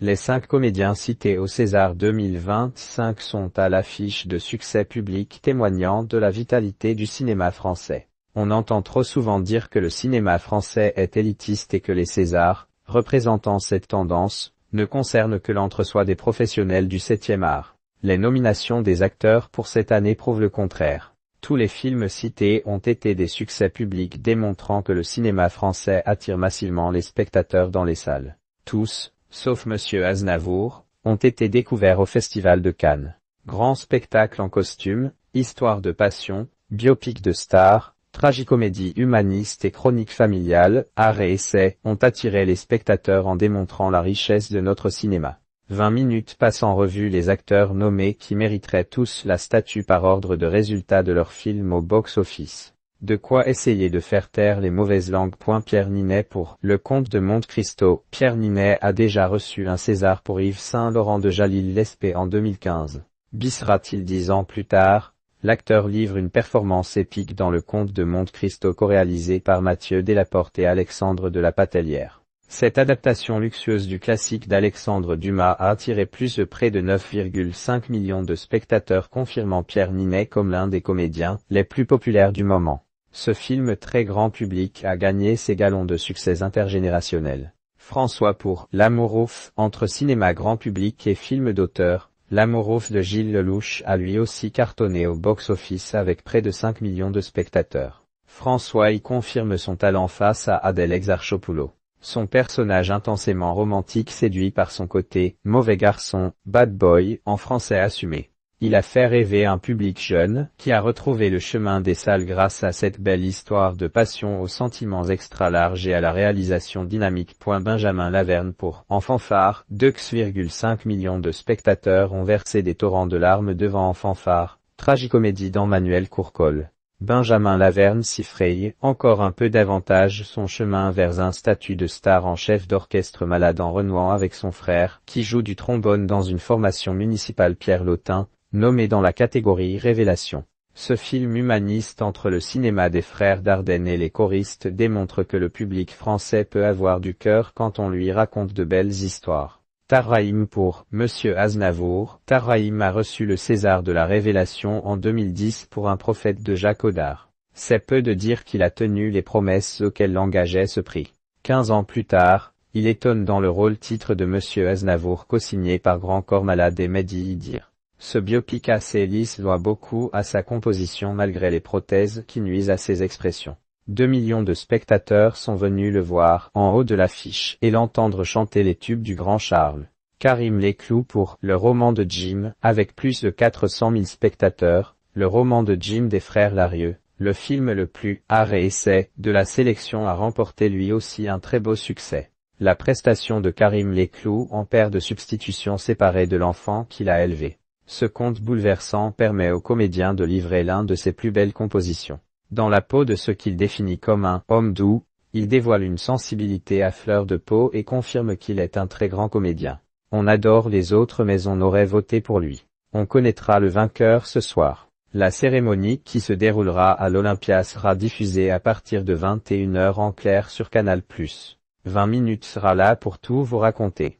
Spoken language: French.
Les 5 comédiens cités au César 2025 sont à l'affiche de succès publics témoignant de la vitalité du cinéma français. On entend trop souvent dire que le cinéma français est élitiste et que les Césars, représentant cette tendance, ne concernent que l'entre-soi des professionnels du 7e art. Les nominations des acteurs pour cette année prouvent le contraire. Tous les films cités ont été des succès publics démontrant que le cinéma français attire massivement les spectateurs dans les salles. Tous, sauf Monsieur Aznavour, ont été découverts au Festival de Cannes. Grand spectacle en costume, histoire de passion, biopic de stars, tragicomédie humaniste et chronique familiale, art et essai, ont attiré les spectateurs en démontrant la richesse de notre cinéma. 20 minutes passent en revue les acteurs nommés qui mériteraient tous la statue par ordre de résultat de leur film au box-office. De quoi essayer de faire taire les mauvaises langues. Pierre Ninet pour Le Comte de Monte Cristo. Pierre Ninet a déjà reçu un César pour Yves Saint-Laurent de Jalil Lespée en 2015. Bissera-t-il 10 ans plus tard? L'acteur livre une performance épique dans Le Comte de Monte Cristo co-réalisé par Mathieu Delaporte et Alexandre de la Patellière. Cette adaptation luxueuse du classique d'Alexandre Dumas a attiré plus de près de 9,5 millions de spectateurs, confirmant Pierre Ninet comme l'un des comédiens les plus populaires du moment. Ce film très grand public a gagné ses galons de succès intergénérationnels. François pour L'Amour ouf, entre cinéma grand public et film d'auteur. L'Amour ouf de Gilles Lelouch a lui aussi cartonné au box-office avec près de 5 millions de spectateurs. François y confirme son talent face à Adèle Exarchopoulos. Son personnage intensément romantique séduit par son côté « mauvais garçon »,« bad boy » en français assumé. Il a fait rêver un public jeune, qui a retrouvé le chemin des salles grâce à cette belle histoire de passion aux sentiments extra larges et à la réalisation dynamique. Benjamin Laverne pour En fanfare. 2,5 millions de spectateurs ont versé des torrents de larmes devant En fanfare, tragicomédie d'Emmanuel Courcol. Benjamin Laverne s'y fraye encore un peu davantage son chemin vers un statut de star en chef d'orchestre malade en renouant avec son frère, qui joue du trombone dans une formation municipale. Pierre Lautin, nommé dans la catégorie Révélation. Ce film humaniste entre le cinéma des frères Dardenne et les choristes démontre que le public français peut avoir du cœur quand on lui raconte de belles histoires. Tahar Rahim pour Monsieur Aznavour. Tahar Rahim a reçu le César de la Révélation en 2010 pour Un prophète de Jacques Audard. C'est peu de dire qu'il a tenu les promesses auxquelles l'engageait ce prix. 15 ans plus tard, il étonne dans le rôle titre de Monsieur Aznavour co-signé par Grand Corps Malade et Mehdi Idir. Ce biopic assez lisse doit beaucoup à sa composition malgré les prothèses qui nuisent à ses expressions. 2 millions de spectateurs sont venus le voir en haut de l'affiche et l'entendre chanter les tubes du grand Charles. Karim Leclou pour Le roman de Jim, avec plus de 400 000 spectateurs, Le roman de Jim des frères Larieux, le film le plus art et essai de la sélection a remporté lui aussi un très beau succès. La prestation de Karim Leclou en père de substitution séparé de l'enfant qu'il a élevé. Ce conte bouleversant permet au comédien de livrer l'un de ses plus belles compositions. Dans la peau de ce qu'il définit comme un homme doux, il dévoile une sensibilité à fleur de peau et confirme qu'il est un très grand comédien. On adore les autres mais on aurait voté pour lui. On connaîtra le vainqueur ce soir. La cérémonie qui se déroulera à l'Olympia sera diffusée à partir de 21 h en clair sur Canal+. 20 minutes sera là pour tout vous raconter.